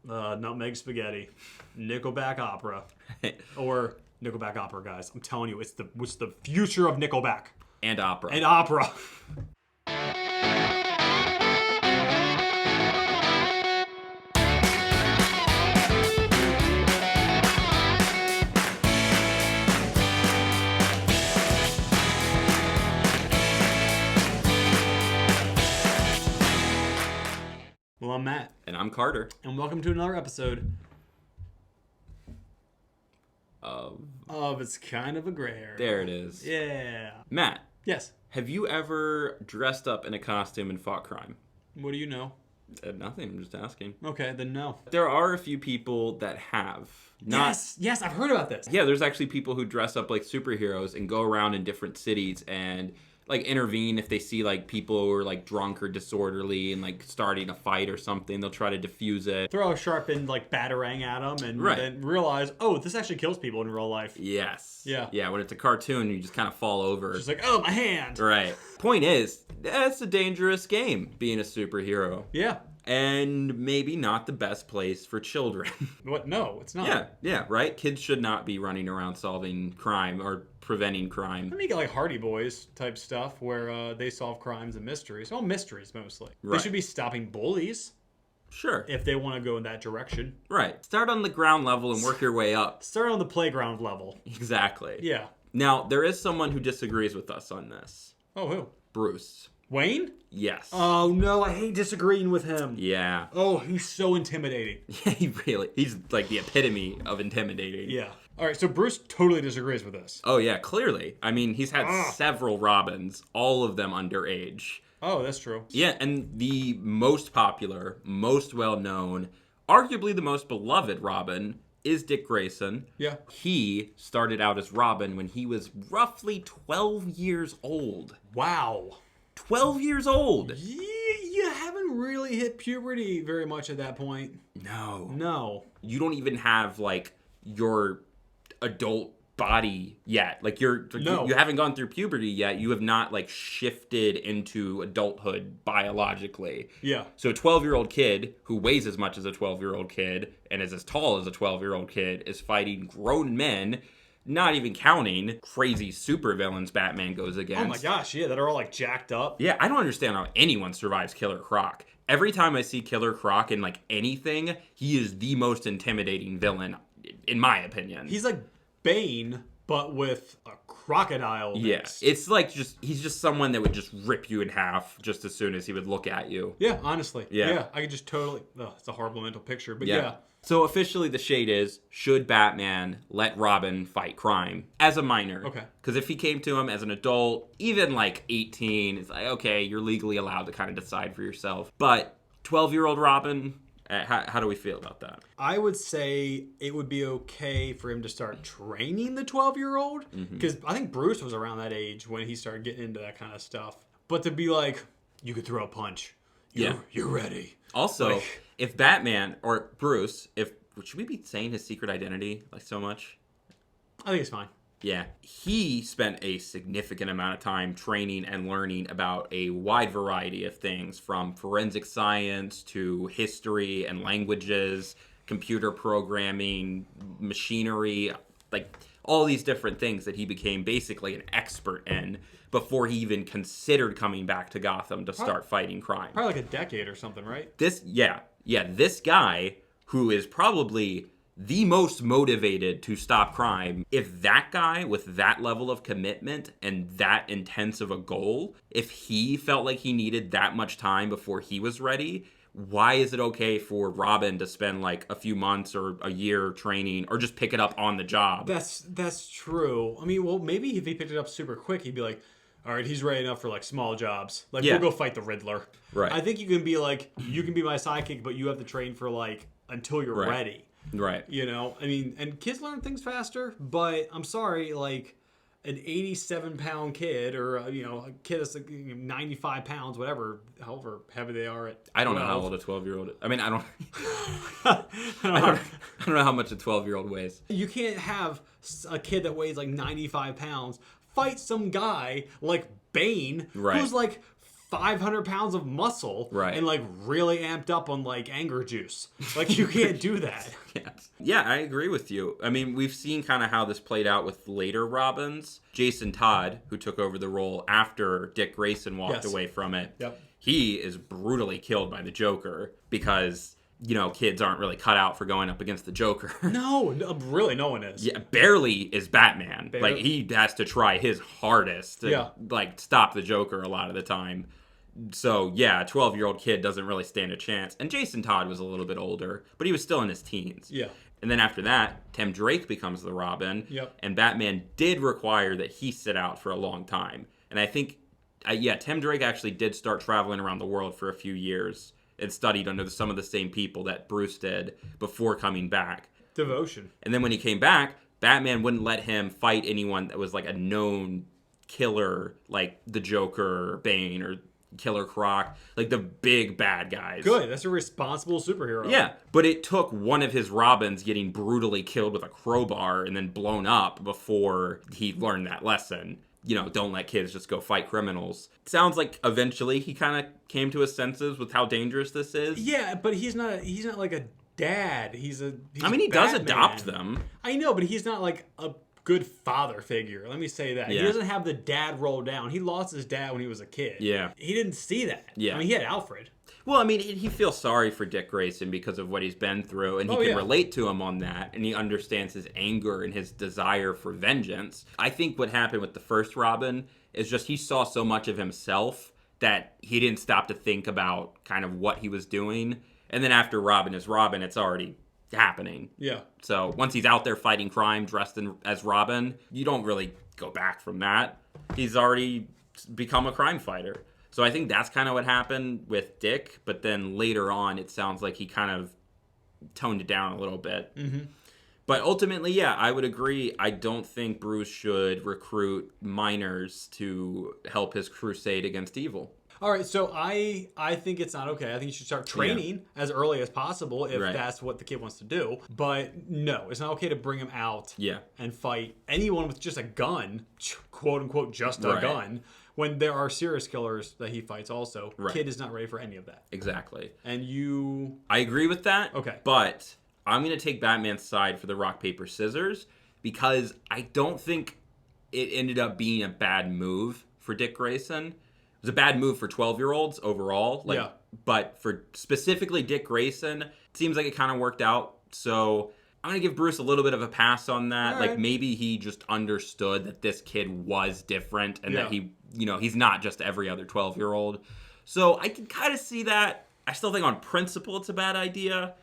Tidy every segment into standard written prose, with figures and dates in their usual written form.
Nutmeg Spaghetti, Nickelback Opera, or Nickelback Opera, guys. I'm telling you, it's the future of Nickelback And opera. and opera. Well, I'm Matt, And I'm Carter. and welcome to another episode of It's Kind of a Gray Area. There it is. Yeah. Matt, Yes. have you ever dressed up in a costume and fought crime? What do you know? Nothing, I'm just asking. Okay, then no. There are a few people that have. Yes, I've heard about this. Yeah, there's actually people who dress up like superheroes and go around in different cities and like intervene if they see like people who are like drunk or disorderly and like starting a fight or something. They'll try to diffuse it. Throw a sharpened like batarang at them and Right. then realize, oh, this actually kills people in real life. Yes. Yeah. Yeah, when it's a cartoon, you just kind of fall over. Just like, oh, my hand. Right. Point is, that's a dangerous game, being a superhero. Yeah. And maybe not the best place for children. What? No, it's not. Yeah, right? Kids should not be running around solving crime or preventing crime. I mean, you get like Hardy Boys type stuff where they solve crimes and mysteries. Well, mysteries mostly. Right. They should be stopping bullies Sure. if they want to go in that direction. Right. Start on the ground level and work your way up. Start on the playground level. Exactly. Yeah. Now, there is someone who disagrees with us on this. Oh, who? Bruce. Wayne? Yes. Oh, no, I hate disagreeing with him. Yeah. Oh, he's so intimidating. He's like the epitome of intimidating. Yeah. All right, so Bruce totally disagrees with this. Oh, yeah, clearly. I mean, he's had several Robins, all of them underage. Oh, that's true. Yeah, and the most popular, most well-known, arguably the most beloved Robin is Dick Grayson. Yeah. He started out as Robin when he was roughly 12 years old. Wow. 12 years old! You haven't really hit puberty very much at that point. No. No. You don't even have, like, your adult body yet. Like, No. you haven't gone through puberty yet. You have not, like, shifted into adulthood biologically. Yeah. So a 12-year-old kid who weighs as much as a 12-year-old kid and is as tall as a 12-year-old kid is fighting grown men, not even counting crazy supervillains Batman goes against. Oh my gosh, yeah, that are all like jacked up. Yeah, I don't understand how anyone survives Killer Croc. Every time I see Killer Croc in like anything, he is the most intimidating villain, in my opinion. He's like Bane, but with a crocodile mix. It's like he's just someone that would just rip you in half just as soon as he would look at you. Yeah, honestly. Yeah. I could just totally... Oh, it's a horrible mental picture, but yeah. So officially the shade is, should Batman let Robin fight crime as a minor? Okay. Because if he came to him as an adult, even like 18, it's like, okay, you're legally allowed to kind of decide for yourself. But 12-year-old Robin, how do we feel about that? I would say it would be okay for him to start training the 12-year-old. Because I think Bruce was around that age when he started getting into that kind of stuff. But to be like, you could throw a punch. You're ready. Also, Like- if Batman or Bruce, should we be saying his secret identity like so much? I think it's fine. Yeah, he spent a significant amount of time training and learning about a wide variety of things, from forensic science to history and languages, computer programming, machinery, like all these different things that he became basically an expert in before he even considered coming back to Gotham to start fighting crime. Probably like a decade or something, right? This guy who is probably the most motivated to stop crime, if that guy with that level of commitment and that intense of a goal, if he felt like he needed that much time before he was ready, why is it okay for Robin to spend like a few months or a year training or just pick it up on the job? That's true. I mean, well, maybe if he picked it up super quick, he'd be like, all right, he's ready enough for like small jobs. Like, Yeah. we'll go fight the Riddler. Right. I think you can be like, you can be my sidekick, but you have to train for like until you're ready. Right. You know, I mean, and kids learn things faster, but I'm sorry, like an 87-pound kid or, a kid that's like 95 pounds, whatever, however heavy they are at 12. I don't know how old a 12-year-old is. I mean, I don't know how much a 12-year-old weighs. You can't have a kid that weighs like 95 pounds fight some guy like Bane Right. who's like 500 pounds of muscle Right. and like really amped up on like anger juice. Like you can't do that. Yes. Yeah, I agree with you. I mean, we've seen kind of how this played out with later Robins. Jason Todd, who took over the role after Dick Grayson walked away from it, he is brutally killed by the Joker because, you know, kids aren't really cut out for going up against the Joker. No, really, no one is. Yeah, barely is Batman. Barely. Like, he has to try his hardest to, like, stop the Joker a lot of the time. So, yeah, a 12-year-old kid doesn't really stand a chance. And Jason Todd was a little bit older, but he was still in his teens. Yeah. And then after that, Tim Drake becomes the Robin. Yep. And Batman did require that he sit out for a long time. And I think, Tim Drake actually did start traveling around the world for a few years and studied under some of the same people that Bruce did before coming back. Devotion. And then when he came back, Batman wouldn't let him fight anyone that was like a known killer, like the Joker or Bane or Killer Croc, like the big bad guys. Good. That's a responsible superhero. Yeah, but it took one of his Robins getting brutally killed with a crowbar and then blown up before he learned that lesson. You know, don't let kids just go fight criminals. Sounds like eventually he kind of came to his senses with how dangerous this is. Yeah, but he's not like a dad. He's he Batman. does adopt them. I know, but he's not like a good father figure. Let me say that. Yeah. He doesn't have the dad roll down. He lost his dad when he was a kid. Yeah. He didn't see that. Yeah. I mean, he had Alfred. Well, I mean, he feels sorry for Dick Grayson because of what he's been through, and he can relate to him on that, and he understands his anger and his desire for vengeance. I think what happened with the first Robin is just he saw so much of himself that he didn't stop to think about kind of what he was doing. And then after Robin is Robin, it's already happening. Yeah. So once he's out there fighting crime dressed as Robin, you don't really go back from that. He's already become a crime fighter. So I think that's kind of what happened with Dick, but then later on it sounds like he kind of toned it down a little bit. Mm-hmm. But ultimately, yeah, I would agree. I don't think Bruce should recruit minors to help his crusade against evil. All right, so I think it's not okay. I think you should start training as early as possible if that's what the kid wants to do. But no, it's not okay to bring him out and fight anyone with just a gun, quote unquote, just a gun, when there are serious killers that he fights also. Kid is not ready for any of that. Exactly. And you... I agree with that. Okay. But I'm going to take Batman's side for the rock, paper, scissors because I don't think it ended up being a bad move for Dick Grayson. It was a bad move for 12-year-olds overall. But for specifically Dick Grayson, it seems like it kind of worked out. So I'm going to give Bruce a little bit of a pass on that. Like maybe he just understood that this kid was different and that he, you know, he's not just every other 12-year-old. So I can kind of see that. I still think on principle it's a bad idea,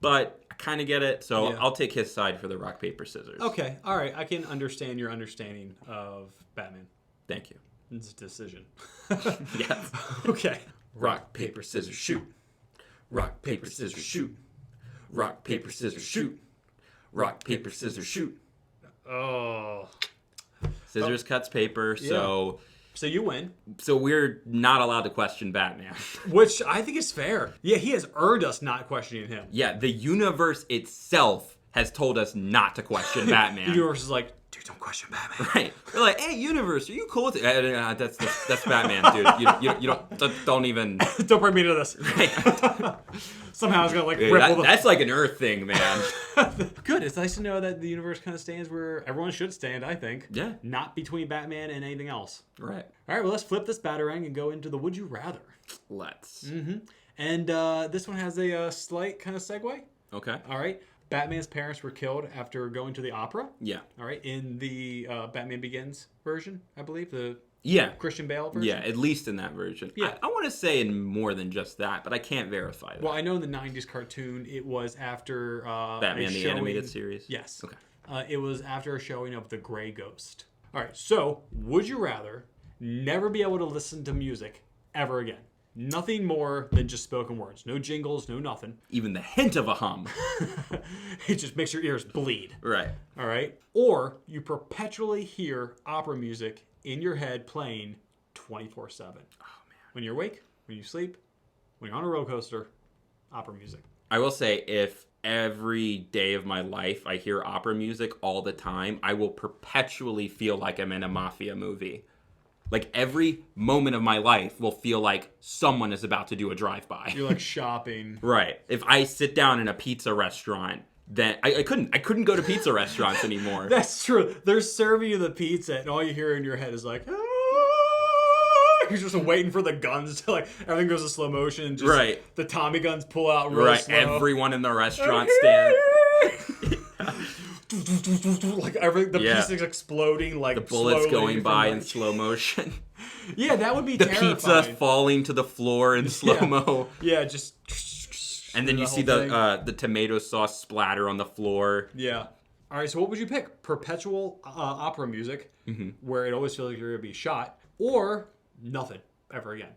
but I kind of get it. So I'll take his side for the rock, paper, scissors. Okay. All right. I can understand your understanding of Batman. Thank you. It's a decision. Yes. Okay. Rock, paper, scissors, shoot. Rock, paper, scissors, shoot. Rock, paper, scissors, shoot. Rock, paper, scissors, shoot. Oh. Scissors cuts paper, so you win. So we're not allowed to question Batman. Which I think is fair. Yeah, he has earned us not questioning him. Yeah, the universe itself has told us not to question Batman. The universe is like, dude, don't question Batman. Right. They're like, hey, universe, are you cool with it? That's Batman, dude. You don't even... Don't bring me into this. Right. Somehow it's going to ripple that's like an Earth thing, man. Good. It's nice to know that the universe kind of stands where everyone should stand, I think. Yeah. Not between Batman and anything else. Right. All right, well, let's flip this batarang and go into the Would You Rather. Let's. Mm-hmm. And this one has a slight kind of segue. Okay. All right. Batman's parents were killed after going to the opera. Yeah. All right. In the Batman Begins version, I believe. The Christian Bale version. Yeah, at least in that version. Yeah. I want to say in more than just that, but I can't verify that. Well, I know in the 90s cartoon, it was after... Batman the Animated Series? Yes. Okay. It was after a showing of The Gray Ghost. All right. So, would you rather never be able to listen to music ever again? Nothing more than just spoken words. No jingles, no nothing. Even the hint of a hum. It just makes your ears bleed. Right. All right? Or you perpetually hear opera music in your head playing 24/7. Oh, man. When you're awake, when you sleep, when you're on a roller coaster, opera music. I will say, if every day of my life I hear opera music all the time, I will perpetually feel like I'm in a mafia movie. Like, every moment of my life will feel like someone is about to do a drive-by. You're like shopping. Right. If I sit down in a pizza restaurant, then I couldn't go to pizza restaurants anymore. That's true. They're serving you the pizza, and all you hear in your head is like, "Ah!" You're just waiting for the guns to, like, everything goes to slow motion, and just Right. the Tommy guns pull out real slow. Everyone in the restaurant stand. Like the pieces exploding, like The bullets slowly going from, by like- in slow motion. Yeah, that would be The terrifying. pizza falling to the floor in slow-mo. Yeah, just. And then you see the tomato sauce splatter on the floor. Yeah. All right, so what would you pick? Perpetual opera music, where it always feels like you're going to be shot, or nothing ever again?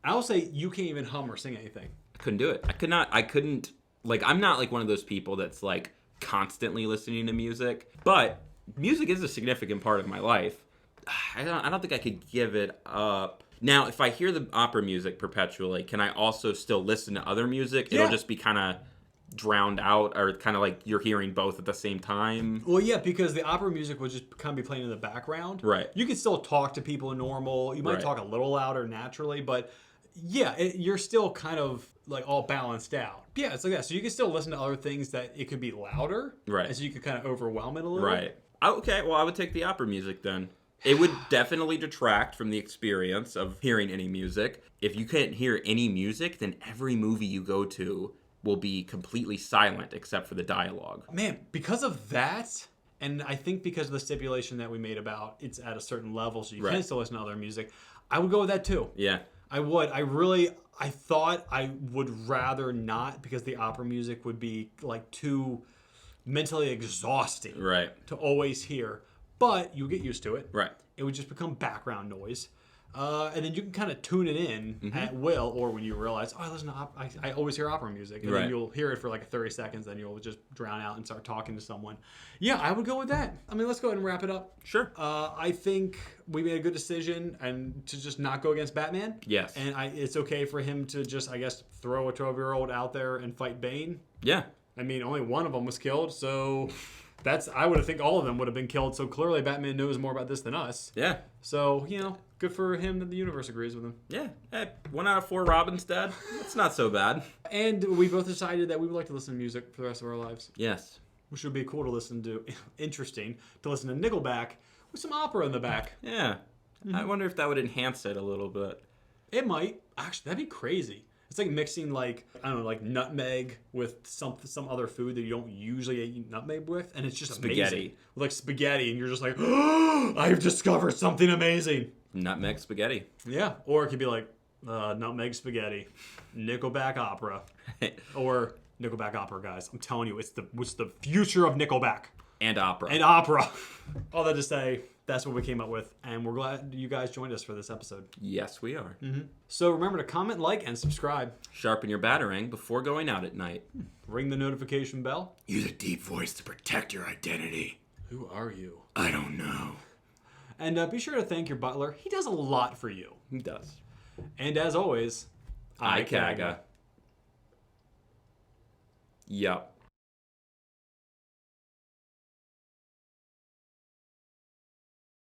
I will say you can't even hum or sing anything. I couldn't do it. I couldn't, like, I'm not like one of those people that's like constantly listening to music, but music is a significant part of my life. I don't think I could give it up. Now, if I hear the opera music perpetually, can I also still listen to other music? Yeah. It'll just be kind of drowned out, or kind of like you're hearing both at the same time. Well, yeah, because the opera music would just kind of be playing in the background. Right. You can still talk to people normal. You might Right. talk a little louder naturally, but yeah, you're still kind of like all balanced out. Yeah, it's like that. So you can still listen to other things that it could be louder. Right. And so you could kind of overwhelm it a little. Right. Okay, well, I would take the opera music then. It would definitely detract from the experience of hearing any music. If you can't hear any music, then every movie you go to will be completely silent except for the dialogue. Man, because of that, and I think because of the stipulation that we made about it's at a certain level, so you can Right. still listen to other music, I would go with that too. Yeah. I would. I thought I would rather not, because the opera music would be like too mentally exhausting Right. to always hear. But you get used to it. Right. It would just become background noise. And then you can kind of tune it in Mm-hmm. at will, or when you realize, oh, I listen to I always hear opera music. And Right. then you'll hear it for like 30 seconds, then you'll just drown out and start talking to someone. Yeah, I would go with that. I mean, let's go ahead and wrap it up. Sure. I think we made a good decision and to just not go against Batman. Yes. And it's okay for him to just, I guess, throw a 12-year-old out there and fight Bane. Yeah. I mean, only one of them was killed, so I would think all of them would have been killed. So clearly Batman knows more about this than us. Yeah. So, good for him that the universe agrees with him. Yeah. Hey, 1 out of 4 Robin's dead. That's not so bad. And we both decided that we would like to listen to music for the rest of our lives. Yes. Which would be cool to listen to, interesting, to listen to Nickelback with some opera in the back. Yeah. I wonder if that would enhance it a little bit. It might. Actually, that'd be crazy. It's like mixing, like, I don't know, like nutmeg with some other food that you don't usually eat nutmeg with, and it's just Spaghetti. amazing. Like spaghetti, and you're just like, oh, I've discovered something amazing. Nutmeg spaghetti. Yeah, or it could be like nutmeg spaghetti, Nickelback opera, or Nickelback opera, guys. I'm telling you, it's the future of Nickelback And opera. and opera. All that to say, that's what we came up with, and we're glad you guys joined us for this episode. Yes, we are. So remember to comment, like, and subscribe. Sharpen your batarang before going out at night. Ring the notification bell. Use a deep voice to protect your identity. Who are you? I don't know. And be sure to thank your butler. He does a lot for you. He does. And as always, IKAGA. Yup.